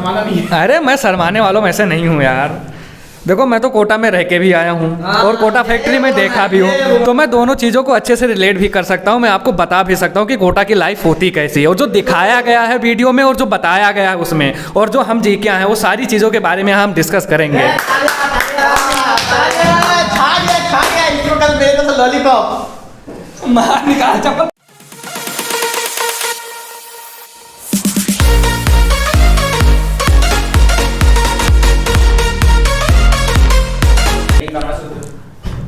शर्माना नहीं है। अरे मैं शर्माने वालों में से नहीं हूँ यार। देखो मैं तो कोटा में रह के भी आया हूँ और कोटा फैक्ट्री में देखा भी हूँ, तो मैं दोनों चीज़ों को अच्छे से रिलेट भी कर सकता हूँ। मैं आपको बता भी सकता हूँ कि कोटा की लाइफ होती कैसी है, और जो दिखाया गया है वीडियो में और जो बताया गया है उसमें, और जो हम जी के आए हैं, वो सारी चीज़ों के बारे में हम डिस्कस करेंगे। लॉलीपॉप मार निकाल चप्पल।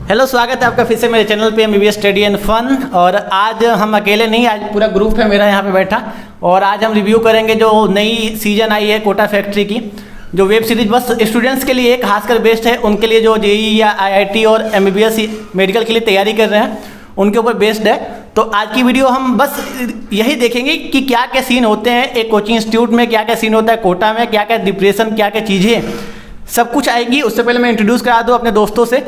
हेलो, स्वागत है आपका फिर से मेरे चैनल पे MBBS स्टडी एंड फन। और आज हम अकेले नहीं, आज पूरा ग्रुप है मेरा यहाँ पे बैठा, और आज हम रिव्यू करेंगे जो नई सीजन आई है कोटा फैक्ट्री की, जो वेब सीरीज बस स्टूडेंट्स के लिए खासकर बेस्ट है, उनके लिए जो JEE या IIT और MBBS मेडिकल के लिए तैयारी कर रहे हैं उनके ऊपर बेस्ड है। तो आज की वीडियो हम बस यही देखेंगे कि क्या क्या सीन होते हैं एक कोचिंग इंस्टीट्यूट में, क्या क्या सीन होता है कोटा में, क्या क्या डिप्रेशन, क्या क्या चीज़ें, सब कुछ आएगी। उससे पहले मैं इंट्रोड्यूस करा दूँ अपने दोस्तों से,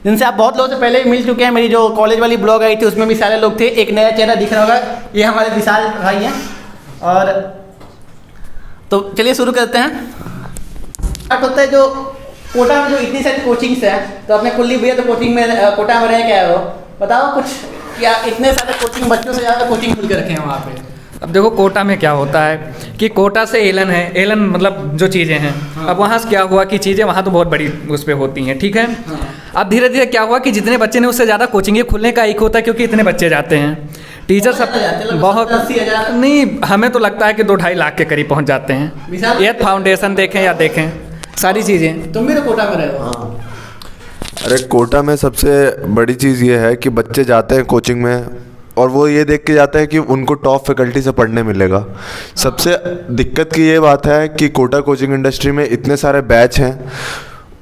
जिनसे आप बहुत लोगों से पहले ही मिल चुके हैं। मेरी जो कॉलेज वाली ब्लॉग आई थी उसमें भी सारे लोग थे। एक नया चेहरा दिख रहा होगा, ये हमारे विशाल भाई हैं। और तो चलिए शुरू करते हैं। स्टार्ट होता है जो कोटा में जो इतनी सारी कोचिंग्स हैं, तो अपने कुल्ली भैया तो कोचिंग में कोटा में रहे, क्या है वो बताओ कुछ, क्या इतने सारे कोचिंग बच्चों से ज़्यादा कोचिंग खुल के रखे हैं वहाँ पे? अब देखो कोटा में क्या होता है कि कोटा से एलन है, एलन मतलब जो चीज़ें हैं। हाँ। अब वहाँ से क्या हुआ कि चीज़ें वहाँ तो बहुत बड़ी उस पर होती हैं, ठीक है। हाँ। अब धीरे धीरे क्या हुआ कि जितने बच्चे ने उससे ज़्यादा कोचिंग खुलने का एक होता है, क्योंकि इतने बच्चे जाते हैं। टीचर सब बहुत नहीं, हमें तो लगता है कि 2-2.5 लाख के करीब पहुँच जाते हैं। ये फाउंडेशन देखें या देखें सारी चीज़ें। तुम भी तो कोटा में रहे हो। अरे कोटा में सबसे बड़ी चीज़ ये है कि बच्चे जाते हैं कोचिंग में और वो ये देख के जाते हैं कि उनको टॉप फैकल्टी से पढ़ने मिलेगा। सबसे दिक्कत की ये बात है कि कोटा कोचिंग इंडस्ट्री में इतने सारे बैच हैं,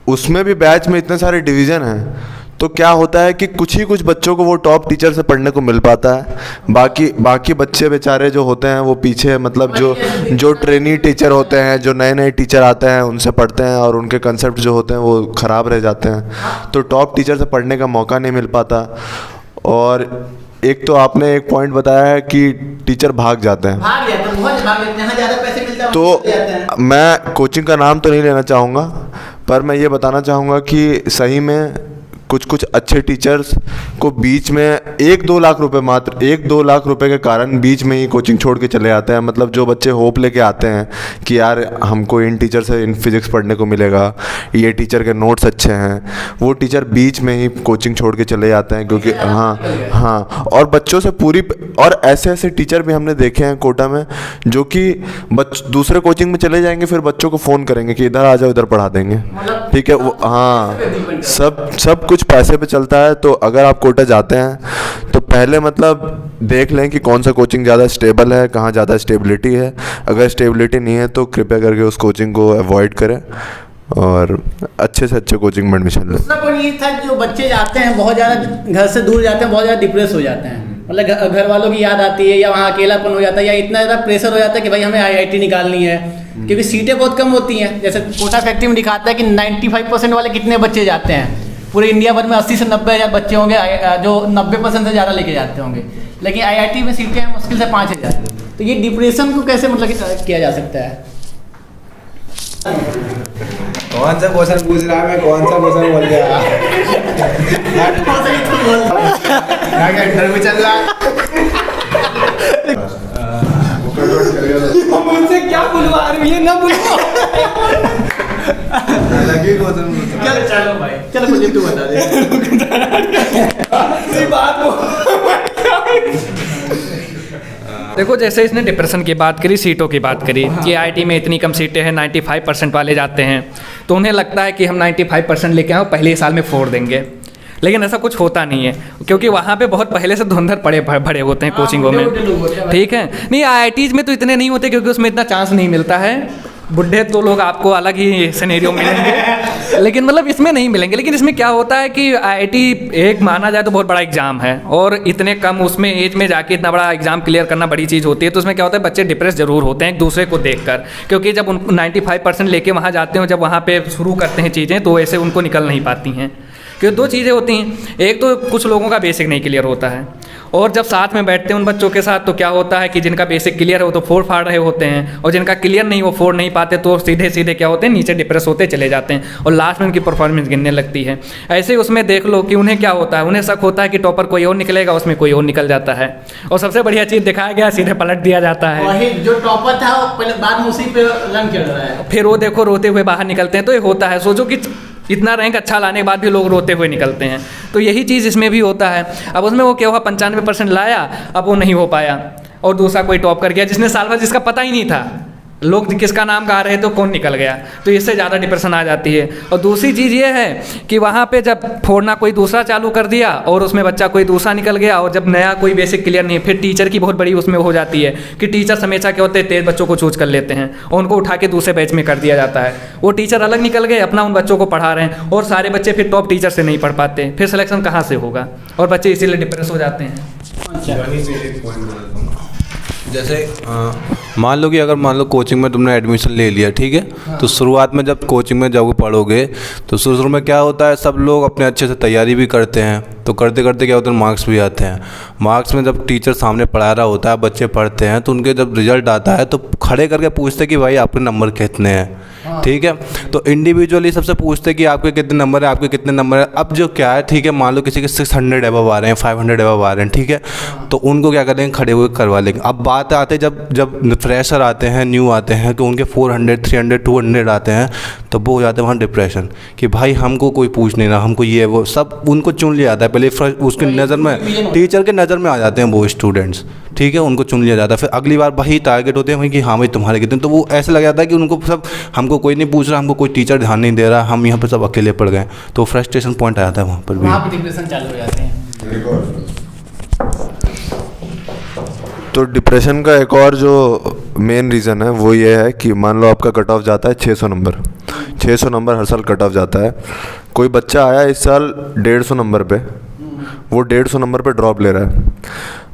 उसमें भी बैच में इतने सारे डिवीज़न हैं, तो क्या होता है कि कुछ बच्चों को वो टॉप टीचर से पढ़ने को मिल पाता है। बाकी बच्चे बेचारे जो होते हैं वो पीछे, मतलब जो ट्रेनी टीचर होते हैं, जो नए टीचर आते हैं उनसे पढ़ते हैं और उनके कंसेप्ट जो होते हैं वो ख़राब रह जाते हैं, तो टॉप टीचर से पढ़ने का मौका नहीं मिल पाता। और एक तो आपने एक पॉइंट बताया है कि टीचर भाग जाते हैं, बहुत भाग लेते हैं, ज़्यादा पैसे मिलते हैं तो मैं कोचिंग का नाम तो नहीं लेना चाहूँगा, पर मैं ये बताना चाहूँगा कि सही में कुछ अच्छे टीचर्स को बीच में 1-2 लाख रुपए, मात्र 1-2 लाख रुपए के कारण बीच में ही कोचिंग छोड़ के चले जाते हैं। मतलब जो बच्चे होप लेके आते हैं कि यार हमको इन टीचर से इन फिजिक्स पढ़ने को मिलेगा, ये टीचर के नोट्स अच्छे हैं, वो टीचर बीच में ही कोचिंग छोड़ के चले जाते हैं। क्योंकि हाँ, और बच्चों से पूरी, और ऐसे टीचर भी हमने देखे हैं कोटा में जो कि दूसरे कोचिंग में चले जाएंगे, फिर बच्चों को फ़ोन करेंगे कि इधर आ जाओ, इधर पढ़ा देंगे, ठीक है। वो हाँ, सब कुछ पैसे पे चलता है। तो अगर आप कोटा जाते हैं तो पहले मतलब देख लें कि कौन सा कोचिंग ज़्यादा स्टेबल है, कहाँ ज़्यादा स्टेबिलिटी है। अगर स्टेबिलिटी नहीं है तो कृपया करके उस कोचिंग को अवॉइड करें और अच्छे से अच्छे कोचिंग में एडमिशन लें। दूसरा पॉइंट ये था कि जो बच्चे जाते हैं बहुत ज़्यादा घर से दूर जाते हैं, बहुत ज़्यादा डिप्रेस हो जाते हैं, मतलब घर वालों की याद आती है, या वहाँ अकेलापन हो जाता है, या इतना ज़्यादा प्रेशर हो जाता है कि भाई हमें IIT निकालनी है, क्योंकि सीटें बहुत कम होती हैं। जैसे कोटा फैक्ट्री में दिखाता है कि 95% वाले कितने बच्चे जाते हैं, पूरे इंडिया भर में 80 से 90 हज़ार बच्चे होंगे जो 90% से ज़्यादा लेके जाते होंगे, लेकिन IIT में सीटें हैं मुश्किल से 5,000। तो ये डिप्रेशन को कैसे मतलब किया जा सकता है? कौन सा क्वेश्चन पूछ रहा है, मैं कौन सा क्वेश्चन बोल गया? क्या इंटरव्यू चल रहा है? मुझसे क्या बुलवा रही है, ना बुलवा। लगी क्वेश्चन। चलो भाई, चलो मुझे तू बता दे। देखो जैसे इसने डिप्रेशन की बात करी, सीटों की बात करी कि IIT में इतनी कम सीटें हैं, 95% वाले जाते हैं, तो उन्हें लगता है कि हम 95% लेके आए पहले ही साल में फोड़ देंगे। लेकिन ऐसा कुछ होता नहीं है, क्योंकि वहाँ पे बहुत पहले से धुंधर भरे होते हैं कोचिंगों में, ठीक है। नहीं, IITs में तो इतने नहीं होते क्योंकि उसमें इतना चांस नहीं मिलता है। बुढ़े तो लोग आपको अलग ही सिनेरियो मिलेंगे, लेकिन मतलब इसमें नहीं मिलेंगे। लेकिन इसमें क्या होता है कि IIT एक माना जाए तो बहुत बड़ा एग्ज़ाम है, और इतने कम उसमें एज में जाके इतना बड़ा एग्ज़ाम क्लियर करना बड़ी चीज़ होती है। तो उसमें क्या होता है, बच्चे डिप्रेस जरूर होते हैं एक दूसरे को देखकर, क्योंकि जब उनको 95% लेके वहाँ जाते हैं, जब वहाँ पे शुरू करते हैं चीज़ें, तो ऐसे उनको निकल नहीं पाती हैं, क्योंकि दो चीज़ें होती हैं, एक तो कुछ लोगों का बेसिक नहीं क्लियर होता है, और जब साथ में बैठते हैं उन बच्चों के साथ तो क्या होता है कि जिनका बेसिक क्लियर है वो तो फोड़ फाड़ रहे होते हैं, और जिनका क्लियर नहीं वो फोड़ नहीं पाते तो सीधे सीधे क्या होते हैं, नीचे डिप्रेस होते चले जाते हैं और लास्ट में उनकी परफॉर्मेंस गिरने लगती है। ऐसे ही उसमें देख लो कि उन्हें क्या होता है, उन्हें शक होता है कि टॉपर कोई और निकलेगा, उसमें कोई और निकल जाता है, और सबसे बढ़िया चीज़ दिखाया गया सीधे पलट दिया जाता है। वही जो टॉपर था वो पहले बाद में उसी पे रन खेल रहा है, फिर वो देखो रोते हुए बाहर निकलते हैं। तो ये होता है, सोचो कि इतना रैंक अच्छा लाने के बाद भी लोग रोते हुए निकलते हैं, तो यही चीज़ इसमें भी होता है। अब उसमें वो क्या हुआ, 95% लाया, अब वो नहीं हो पाया, और दूसरा कोई टॉप कर गया जिसने साल भर जिसका पता ही नहीं था, लोग किसका नाम गा रहे तो कौन निकल गया, तो इससे ज़्यादा डिप्रेशन आ जाती है। और दूसरी चीज़ ये है कि वहाँ पे जब फोड़ना कोई दूसरा चालू कर दिया और उसमें बच्चा कोई दूसरा निकल गया, और जब नया कोई बेसिक क्लियर नहीं, फिर टीचर की बहुत बड़ी उसमें हो जाती है कि टीचर हमेशा क्या होते हैं, तेज बच्चों को चूज कर लेते हैं और उनको उठा के दूसरे बैच में कर दिया जाता है। वो टीचर अलग निकल गए, अपना उन बच्चों को पढ़ा रहे हैं, और सारे बच्चे फिर टॉप टीचर से नहीं पढ़ पाते, फिर सिलेक्शन कहाँ से होगा, और बच्चे इसीलिए डिप्रेस हो जाते हैं। जैसे मान लो कि अगर मान लो कोचिंग में तुमने एडमिशन ले लिया, ठीक है, तो शुरुआत में जब कोचिंग में जाओगे पढ़ोगे तो शुरू में क्या होता है, सब लोग अपने अच्छे से तैयारी भी करते हैं, तो करते करते क्या होता है, मार्क्स भी आते हैं। मार्क्स में जब टीचर सामने पढ़ा रहा होता है, बच्चे पढ़ते हैं, तो उनके जब रिजल्ट आता है तो खड़े करके पूछते कि भाई आपके नंबर कितने हैं, ठीक है। तो इंडिविजुअली सबसे पूछते कि आपके कितने नंबर है, आपके कितने नंबर है। अब जो क्या है, ठीक है, मान लो किसी के 600 अबव आ रहे हैं, 500 अबव आ रहे हैं, ठीक है, तो उनको क्या करेंगे, खड़े हुए करवा लेंगे। अब बात आते जब फ्रेशर आते हैं, न्यू आते हैं, तो उनके 400 300 200 आते हैं, तो वो हो जाते हैं वहाँ डिप्रेशन कि भाई हमको कोई पूछ नहीं रहा, हमको ये वो सब उनको चुन लिया जाता है पहले, उसकी नज़र में, टीचर के नज़र में आ जाते हैं वो स्टूडेंट्स, ठीक है, उनको चुन लिया जाता है। फिर अगली बार वही टारगेट होते हैं वही कि हाँ भाई तुम्हारे कितने, तो वो ऐसा लग जाता है कि उनको सब, हमको कोई नहीं पूछ रहा, हमको कोई टीचर ध्यान नहीं दे रहा, हम यहाँ पर सब अकेले पड़ गए, तो फ्रस्ट्रेशन पॉइंट आ जाता है वहाँ पर भी, वहाँ पे डिप्रेशन चालू हो जाते हैं। तो डिप्रेशन का एक और जो मेन रीज़न है वो ये है कि मान लो आपका कट ऑफ जाता है 600 नंबर, 600 नंबर हर साल कट ऑफ जाता है। कोई बच्चा आया इस साल 150 नंबर पे, वो 150 नंबर पे ड्रॉप ले रहा है।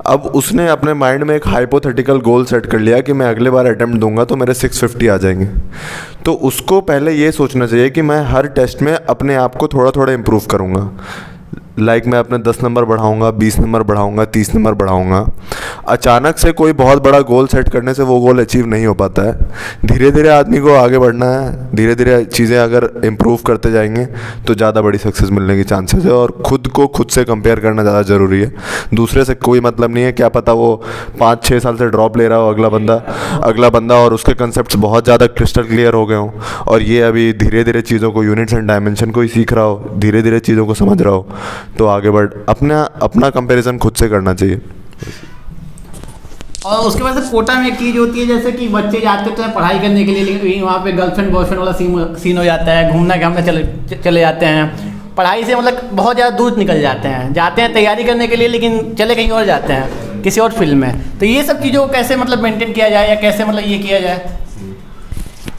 अब उसने अपने माइंड में एक हाइपोथेटिकल गोल सेट कर लिया कि मैं अगले बार अटेम्प्ट दूंगा तो मेरे 650 आ जाएंगे। तो उसको पहले ये सोचना चाहिए कि मैं हर टेस्ट में अपने आप को थोड़ा थोड़ा इम्प्रूव करूँगा, लाइक मैं अपने 10 नंबर बढ़ाऊंगा, 20 नंबर बढ़ाऊंगा, 30 नंबर बढ़ाऊंगा। अचानक से कोई बहुत बड़ा गोल सेट करने से वो गोल अचीव नहीं हो पाता है। धीरे धीरे आदमी को आगे बढ़ना है, धीरे धीरे चीज़ें अगर इम्प्रूव करते जाएंगे तो ज़्यादा बड़ी सक्सेस मिलने की चांसेस है। और खुद को खुद से कंपेयर करना ज़्यादा ज़रूरी है, दूसरे से कोई मतलब नहीं है। क्या पता वो 5-6 साल से ड्रॉप ले रहा हो अगला बंदा और उसके कंसेप्ट बहुत ज़्यादा क्रिस्टल क्लियर हो गए हों, और ये अभी धीरे धीरे चीज़ों को, यूनिट्स एंड डायमेंशन को ही सीख रहा हो, धीरे धीरे चीज़ों को समझ रहा हो, तो आगे बढ़ अपना कंपैरिजन खुद से करना चाहिए। और उसके बाद से कोटा में एक चीज़ होती है, जैसे कि बच्चे जाते तो हैं पढ़ाई करने के लिए, लेकिन वहाँ पे गर्लफ्रेंड बॉयफ्रेंड वाला सीन हो जाता है, घूमना घामना चले जाते हैं, पढ़ाई से मतलब बहुत ज़्यादा दूर निकल जाते हैं तैयारी करने के लिए, लेकिन चले कहीं और जाते हैं किसी और फील्ड में। तो ये सब चीज़ों को कैसे मतलब मेंटेन किया जाए, या कैसे मतलब ये किया जाए?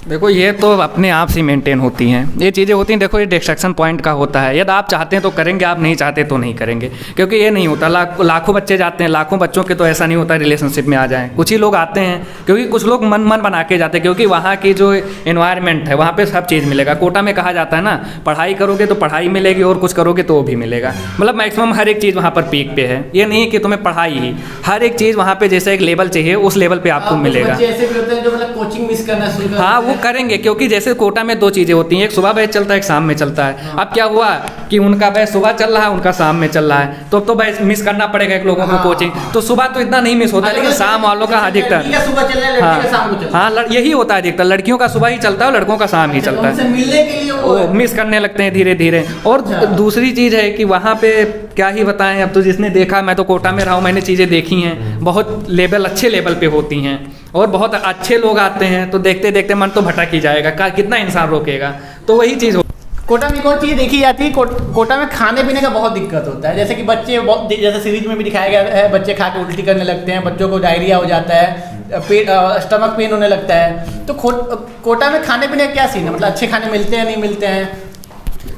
देखो ये तो अपने आप से मेंटेन होती हैं, ये चीज़ें होती हैं। देखो ये डिस्ट्रैक्शन पॉइंट का होता है, यदि आप चाहते हैं तो करेंगे, आप नहीं चाहते तो नहीं करेंगे, क्योंकि ये नहीं होता। लाखों बच्चे जाते हैं, लाखों बच्चों के तो ऐसा नहीं होता रिलेशनशिप में आ जाएं। कुछ ही लोग आते हैं, क्योंकि कुछ लोग मन बना के जाते हैं, क्योंकि वहाँ की जो एनवायरनमेंट है वहाँ पे सब चीज़ मिलेगा। कोटा में कहा जाता है ना, पढ़ाई करोगे तो पढ़ाई मिलेगी और कुछ करोगे तो वो भी मिलेगा, मतलब मैक्सिमम हर एक चीज़ वहाँ पर पीक पे है। ये नहीं कि तुम्हें पढ़ाई ही, हर एक चीज़ वहाँ पे जैसे एक लेवल चाहिए उस लेवल पे आपको मिलेगा। ऐसे भी होते हैं जो मतलब कोचिंग मिस करना शुरू कर, हाँ वो करेंगे, क्योंकि जैसे कोटा में 2 चीज़ें होती हैं, एक सुबह बैच चलता है, एक शाम में चलता है। अब क्या हुआ कि उनका बैच सुबह चल रहा है, उनका शाम में चल रहा है, तो बैच मिस करना पड़ेगा एक लोगों को कोचिंग। तो सुबह तो इतना नहीं मिस होता, लेकिन शाम वालों का अधिकतर, हाँ यही होता है अधिकतर, लड़कियों का सुबह ही चलता है और लड़कों का शाम ही चलता है, मिलने के लिए वो मिस करने लगते हैं धीरे धीरे। और दूसरी चीज़ है कि वहाँ पे क्या ही बताएं, अब तो जिसने देखा, मैं तो कोटा में रहा हूँ, मैंने चीज़ें देखी हैं, बहुत अच्छे लेवल पे होती हैं और बहुत अच्छे लोग आते हैं, तो देखते देखते मन तो भटक ही जाएगा, कितना इंसान रोकेगा। तो वही चीज़ कोटा में एक और चीज़ देखी जाती है, कोटा में खाने पीने का बहुत दिक्कत होता है। जैसे कि बच्चे बहुत, जैसे सीरीज में भी दिखाया गया है, बच्चे खा के उल्टी करने लगते हैं, बच्चों को डायरिया हो जाता है, स्टमक पेन होने लगता है। तो कोटा में खाने पीने का क्या सीन है, मतलब अच्छे खाने मिलते हैं नहीं मिलते हैं?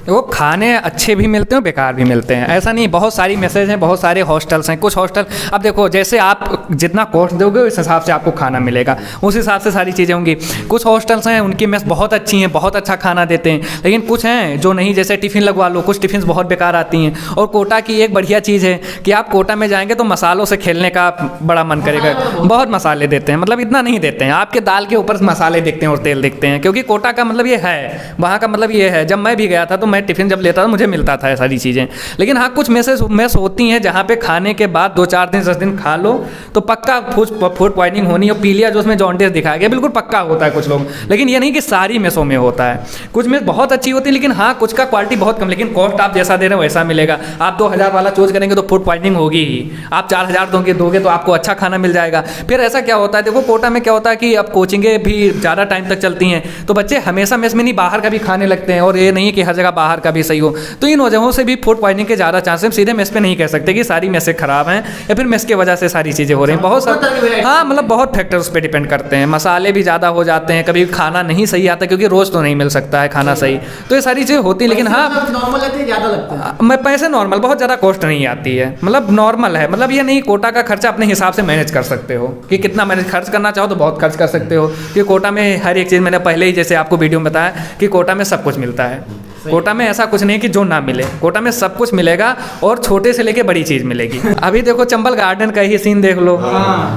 वो खाने अच्छे भी मिलते हैं, बेकार भी मिलते हैं, ऐसा नहीं। बहुत सारी मैसेज हैं, बहुत सारे हॉस्टल्स हैं। कुछ हॉस्टल अब देखो, जैसे आप जितना कॉस्ट दोगे उस हिसाब से आपको खाना मिलेगा, उस हिसाब से सारी चीज़ें होंगी। कुछ हॉस्टल्स हैं उनकी मेस बहुत अच्छी हैं, बहुत अच्छा खाना देते हैं, लेकिन कुछ हैं जो नहीं, जैसे टिफ़िन लगवा लो, कुछ टिफ़िन बहुत बेकार आती हैं। और कोटा की एक बढ़िया चीज़ है कि आप कोटा में जाएंगे तो मसालों से खेलने का बड़ा मन करेगा। बहुत मसाले देते हैं, मतलब इतना नहीं देते हैं, आपके दाल के ऊपर मसाले दिखते हैं और तेल दिखते हैं, क्योंकि कोटा का मतलब ये है, वहाँ का मतलब ये है। जब मैं भी गया था तो मैं टिफ़िन जब लेता था मुझे मिलता था सारी चीज़ें। लेकिन हाँ, कुछ मेस होती हैं जहाँ पे खाने के बाद 2-4 दिन 10 दिन खा लो तो पक्का फूड पॉइजनिंग होनी, और पीलिया जो उसमें जॉन्डिस दिखाया गया बिल्कुल पक्का होता है कुछ लोग। लेकिन ये नहीं कि सारी मेसों में होता है, कुछ मेस बहुत अच्छी होती है, लेकिन हाँ कुछ का क्वालिटी बहुत कम, लेकिन कॉस्ट आप जैसा दे रहे हो वैसा मिलेगा। आप 2000 वाला चूज करेंगे तो फूड पॉइजनिंग होगी ही, आप 4000 दोगे तो आपको अच्छा खाना मिल जाएगा। फिर ऐसा क्या होता है, देखो कोटा में क्या होता है कि अब कोचिंगें भी ज़्यादा टाइम तक चलती हैं, तो बच्चे हमेशा मेस में नहीं बाहर का भी खाने लगते हैं, और ये नहीं कि हर जगह बाहर का भी सही हो। तो इन वजहों से भी फूड पॉइजनिंग के ज़्यादा चांस हैं। सीधे मेस पे नहीं कह सकते कि सारी मेसें ख़राब हैं या फिर मेस की वजह से सारी चीज़ें हो रही हैं। बहुत सारे हाँ, मतलब बहुत फैक्टर्स पे डिपेंड करते हैं। मसाले भी ज़्यादा हो जाते हैं, कभी खाना नहीं सही आता क्योंकि रोज़ तो नहीं मिल सकता है खाना सही, तो ये सारी चीज़ें होती हैं। लेकिन हाँ, नॉर्मल लगते हैं, ज़्यादा लगते हैं। मैं पैसे नॉर्मल, बहुत ज़्यादा कॉस्ट नहीं आती है, मतलब नॉर्मल है। मतलब ये नहीं, कोटा का खर्चा अपने हिसाब से मैनेज कर सकते हो कि कितना मैनेज खर्च करना चाहो तो बहुत खर्च कर सकते हो, क्योंकि कोटा में हर एक चीज़, मैंने पहले ही जैसे आपको वीडियो में बताया कि कोटा में सब कुछ मिलता है। कोटा में ऐसा कुछ नहीं कि जो ना मिले, कोटा में सब कुछ मिलेगा और छोटे से लेके बड़ी चीज़ मिलेगी। अभी देखो चंबल गार्डन का ही सीन देख लो,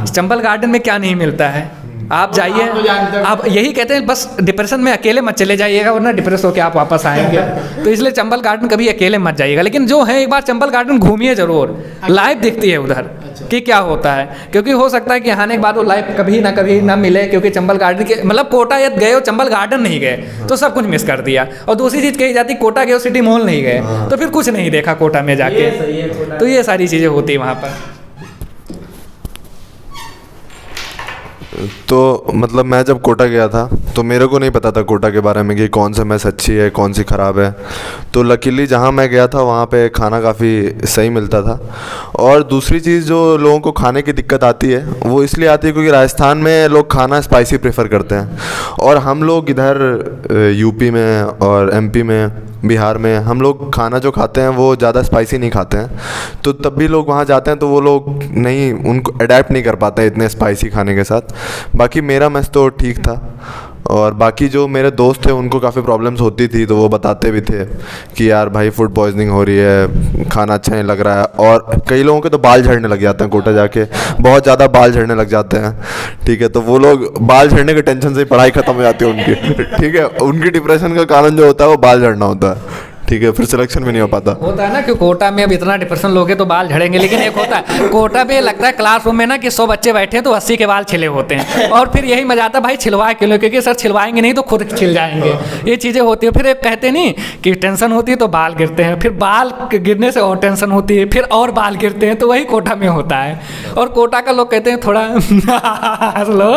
चंबल गार्डन में क्या नहीं मिलता है। आप जाइए, आप यही कहते हैं बस डिप्रेशन में अकेले मत चले जाइएगा वरना डिप्रेस होकर आप वापस आएंगे। तो इसलिए चंबल गार्डन कभी अकेले मत जाइएगा, लेकिन जो है एक बार चंबल गार्डन घूमिए ज़रूर, लाइव दिखती है उधर कि क्या होता है, क्योंकि हो सकता है कि आने के बाद वो लाइव कभी ना मिले, क्योंकि चंबल गार्डन के मतलब कोटा यदि गए हो चंबल गार्डन नहीं गए तो सब कुछ मिस कर दिया। और दूसरी चीज़ कही जाती कोटा गए हो सिटी मॉल नहीं गए तो फिर कुछ नहीं देखा कोटा में जाके। तो ये सारी चीज़ें होती है वहाँ पर। तो मतलब मैं जब कोटा गया था तो मेरे को नहीं पता था कोटा के बारे में कि कौन सा मेस अच्छी है कौन सी ख़राब है। तो लकीली जहाँ मैं गया था वहाँ पे खाना काफ़ी सही मिलता था। और दूसरी चीज़ जो लोगों को खाने की दिक्कत आती है वो इसलिए आती है क्योंकि राजस्थान में लोग खाना स्पाइसी प्रेफर करते हैं, और हम लोग इधर यूपी में और एमपी में बिहार में हम लोग खाना जो खाते हैं वो ज़्यादा स्पाइसी नहीं खाते हैं। तो तब भी लोग वहाँ जाते हैं तो वो लोग नहीं, उनको अडेप्ट नहीं कर पाते हैं इतने स्पाइसी खाने के साथ। बाकी मेरा मेस तो ठीक था, और बाकी जो मेरे दोस्त थे उनको काफ़ी प्रॉब्लम्स होती थी, तो वो बताते भी थे कि यार भाई फूड पॉइजनिंग हो रही है, खाना अच्छा नहीं लग रहा है। और कई लोगों के तो बाल झड़ने लग जाते हैं कोटा जाके, बहुत ज़्यादा बाल झड़ने लग जाते हैं। ठीक है, तो वो लोग बाल झड़ने के टेंशन से ही पढ़ाई ख़त्म हो जाती है उनकी। ठीक है, उनकी डिप्रेशन का कारण जो होता है वो बाल झड़ना होता है। ठीक है, फिर सिलेक्शन भी नहीं हो पाता। होता है ना कि कोटा में अब इतना डिप्रेशन लोगे तो बाल झड़ेंगे, लेकिन एक होता है कोटा पे लगता है क्लासरूम में ना कि 100 बच्चे बैठे हैं तो 80 के बाल छिले होते हैं, और फिर यही मजा आता है भाई छिलवा के लो, क्योंकि सर छिलवाएंगे नहीं तो खुद छिल जाएंगे। ये चीज़ें होती है। फिर एक कहते नहीं कि टेंशन होती है तो बाल गिरते हैं, फिर बाल गिरने से और टेंशन होती है, फिर और बाल गिरते हैं, तो वही कोटा में होता है। और कोटा का लोग कहते हैं थोड़ा हंस लो,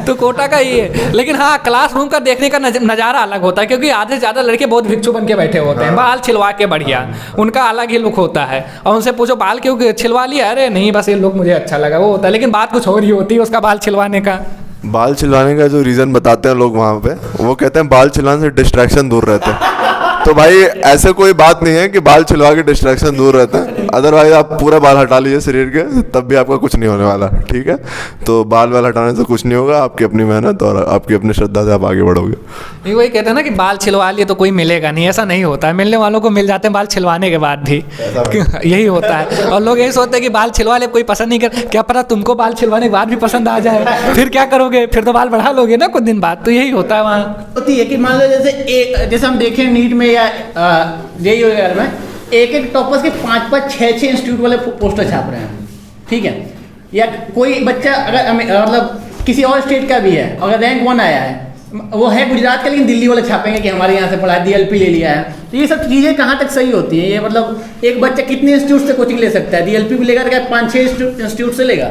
तो कोटा का ये है। लेकिन हाँ, क्लासरूम का देखने का नज़ारा अलग होता है, क्योंकि आधे से ज़्यादा लड़के बहुत भिक्षु बन के बैठे होते हैं, बाल छिलवा के बढ़िया, उनका अलग ही लुक होता है। और उनसे पूछो बाल क्यों छिलवा लिया, अरे नहीं बस ये लुक मुझे अच्छा लगा, वो होता है। लेकिन बात कुछ और ही होती है उसका बाल छिलवाने का। बाल छिलवाने का जो रीज़न बताते हैं लोग वहाँ पे, वो कहते हैं बाल छिलवाने से डिस्ट्रैक्शन दूर रहते हैं। तो भाई ऐसे कोई बात नहीं है कि बाल छिलवा के डिस्ट्रैक्शन दूर रहते हैं, अदरवाइज आप पूरा बाल हटा लीजिए शरीर के तब भी आपका कुछ नहीं होने वाला। ठीक है, तो बाल हटाने से कुछ नहीं होगा, आपकी अपनी मेहनत और आपकी अपनी श्रद्धा से आप आगे बढ़ोगे। नहीं, वही कहते हैं ना कि बाल छिलवा लिए तो कोई मिलेगा नहीं, ऐसा नहीं होता है। मिलने वालों को मिल जाते हैं बाल छिलवाने के बाद भी, यही होता है। और लोग यही सोचते हैं कि बाल छिलवा ले, कोई पसंद नहीं कर, क्या पता तुमको बाल छिलवाने के बाद भी पसंद आ जाए, फिर क्या करोगे, फिर तो बाल बढ़ा लोगे ना कुछ दिन बाद। तो यही होता है वहाँ। होती है कि मान लो जैसे हम देखें नीट में या जेईई वगैरह में एक टॉपर्स के 5-5, 6-6 इंस्टीट्यूट वाले पोस्टर छाप रहे हैं। ठीक है, या कोई बच्चा अगर मतलब किसी और स्टेट का भी है, अगर रैंक 1 आया है, वो है गुजरात का, लेकिन दिल्ली वाले छापेंगे कि हमारे यहाँ से पढ़ा है, DLP ले लिया है। तो ये सब चीज़ें कहाँ तक सही होती हैं? ये मतलब एक बच्चा कितने इंस्टीट्यूट से कोचिंग ले सकता है? DLP भी लेगा तो क्या 5-6 इंस्टीट्यूट से लेगा?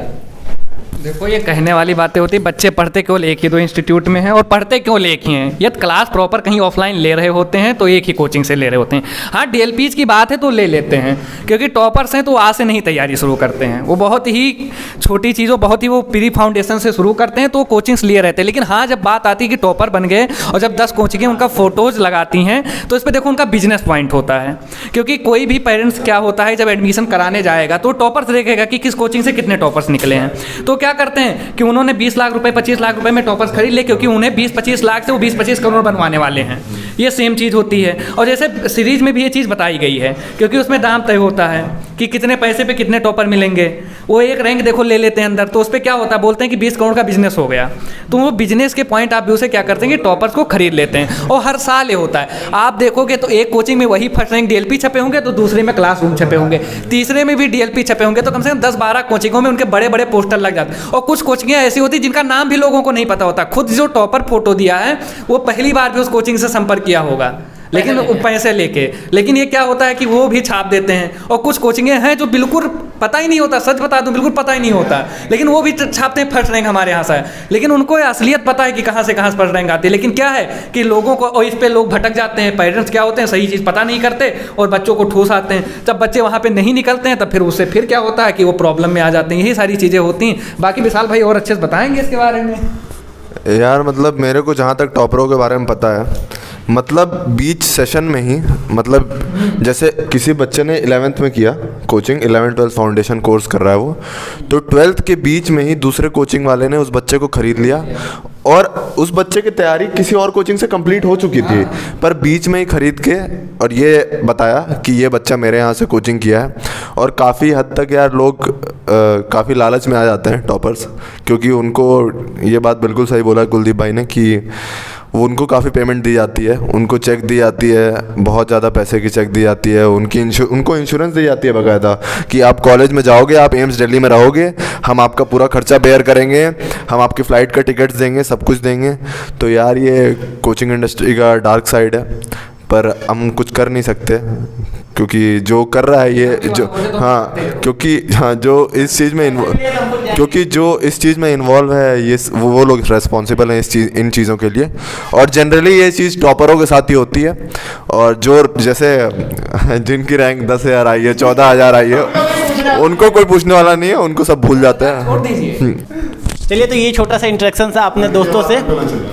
देखो ये कहने वाली बातें होती है, बच्चे पढ़ते केवल एक ही दो इंस्टीट्यूट में हैं और पढ़ते केवल एक ही हैं। यदि क्लास प्रॉपर कहीं ऑफलाइन ले रहे होते हैं तो एक ही कोचिंग से ले रहे होते हैं। हाँ, डीएलपीज की बात है तो ले लेते हैं, क्योंकि टॉपर्स हैं तो आज से नहीं तैयारी शुरू करते हैं। वो बहुत ही छोटी चीज़ों, बहुत ही वो प्री फाउंडेशन से शुरू करते हैं तो कोचिंग्स लिए रहते हैं। लेकिन हाँ, जब बात आती है कि टॉपर बन गए और जब 10 कोचिंगें उनका फ़ोटोज़ लगाती हैं तो इस पर देखो उनका बिजनेस पॉइंट होता है। क्योंकि कोई भी पेरेंट्स क्या होता है, जब एडमिशन कराने जाएगा तो टॉपर्स देखेगा कि किस कोचिंग से कितने टॉपर्स निकले हैं। तो क्या करते हैं कि उन्होंने 20 लाख रुपए 25 लाख रुपए में टॉपर्स खरीद ले, क्योंकि उन्हें 20-25 लाख से वो 20-25 करोड़ बनवाने वाले हैं। ये सेम चीज़ होती है। और जैसे सीरीज में भी ये चीज़ बताई गई है, क्योंकि उसमें दाम तय होता है कि कितने पैसे पे कितने टॉपर मिलेंगे। वो एक रैंक देखो ले लेते हैं अंदर, तो उस पर क्या होता है, बोलते हैं कि 20 करोड़ का बिजनेस हो गया। तो वो बिजनेस के पॉइंट ऑफ व्यू से क्या करते हैं कि टॉपर्स को खरीद लेते हैं। और हर साल ये होता है, आप देखोगे तो एक कोचिंग में वही फर्स्ट रैंक डीएलपी छपे होंगे, तो दूसरे में क्लासरूम छपे होंगे, तीसरे में भी डीएलपी छपे होंगे, तो कम से कम 10-12 कोचिंगों में उनके बड़े बड़े पोस्टर लग जाते हैं। और कुछ कोचिंगें ऐसी होती हैं जिनका नाम भी लोगों को नहीं पता होता। खुद जो टॉपर फोटो दिया है वो पहली बार भी उस कोचिंग से संपर्क किया होगा, लेकिन वो पैसे लेके। लेकिन ये क्या होता है कि वो भी छाप देते हैं। और कुछ कोचिंगें हैं जो बिल्कुल पता ही नहीं होता, सच बता दूं बिल्कुल पता ही नहीं होता, लेकिन वो भी छापते हैं फर्स्ट रैंक हमारे यहाँ से है। लेकिन उनको असलियत पता है कि कहाँ से फर्स्ट रैंक आती है। लेकिन क्या है कि लोगों को, और इस पे लोग भटक जाते हैं। पेरेंट्स क्या होते हैं, सही चीज़ पता नहीं करते और बच्चों को ठूस आते हैं। जब बच्चे वहाँ पे नहीं निकलते हैं तब फिर उससे फिर क्या होता है कि वो प्रॉब्लम में आ जाते हैं। यही सारी चीज़ें होती हैं। बाकी विशाल भाई और अच्छे से बताएंगे इसके बारे में। यार मतलब मेरे को जहाँ तक टॉपरों के बारे में पता है, मतलब बीच सेशन में ही, मतलब जैसे किसी बच्चे ने 11th में किया कोचिंग, 11-12 फाउंडेशन कोर्स कर रहा है वो, तो 12th के बीच में ही दूसरे कोचिंग वाले ने उस बच्चे को ख़रीद लिया और उस बच्चे की तैयारी किसी और कोचिंग से कंप्लीट हो चुकी थी, पर बीच में ही ख़रीद के और ये बताया कि ये बच्चा मेरे यहाँ से कोचिंग किया है। और काफ़ी हद तक यार लोग काफ़ी लालच में आ जाते हैं टॉपर्स, क्योंकि उनको ये बात बिल्कुल सही बोला कुलदीप भाई ने कि वो उनको काफ़ी पेमेंट दी जाती है, उनको चेक दी जाती है, बहुत ज़्यादा पैसे की चेक दी जाती है, उनको इंश्योरेंस दी जाती है बाकायदा कि आप कॉलेज में जाओगे, आप एम्स दिल्ली में रहोगे, हम आपका पूरा खर्चा बेयर करेंगे, हम आपकी फ़्लाइट का टिकट्स देंगे, सब कुछ देंगे। तो यार ये कोचिंग इंडस्ट्री का डार्क साइड है, पर हम कुछ कर नहीं सकते क्योंकि जो कर रहा है ये जो, हाँ क्योंकि हाँ जो इस चीज़ में इन्वॉल्व है ये वो लोग रेस्पॉन्सिबल हैं इन चीज़ों के लिए। और जनरली ये चीज़ टॉपरों के साथ ही होती है। और जो जैसे जिनकी रैंक 10,000 आई है, 14,000 आई है, उनको कोई पूछने वाला नहीं है, उनको सब भूल जाते हैं। चलिए, तो ये छोटा सा इंटरेक्शन था अपने दोस्तों से,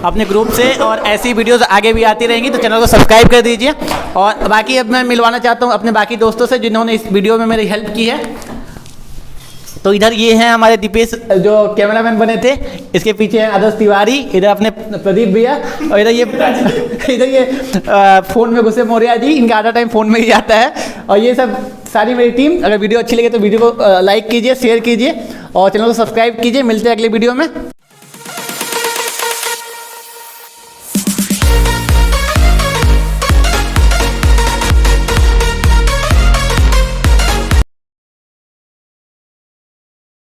अपने ग्रुप से, और ऐसी वीडियोस आगे भी आती रहेंगी, तो चैनल को सब्सक्राइब कर दीजिए। और बाकी अब मैं मिलवाना चाहता हूँ अपने बाकी दोस्तों से जिन्होंने इस वीडियो में मेरी हेल्प की है। तो इधर ये हैं हमारे दीपेश जो कैमरामैन बने थे, इसके पीछे हैं आदर्श तिवारी, इधर अपने प्रदीप भैया, और इधर ये फ़ोन में घुसे मौर्या जी, इनका आधा टाइम फ़ोन में ही जाता है। और ये सब सारी मेरी टीम। अगर वीडियो अच्छी लगे तो वीडियो को लाइक कीजिए, शेयर कीजिए और चैनल को सब्सक्राइब कीजिए। मिलते हैं अगले वीडियो में।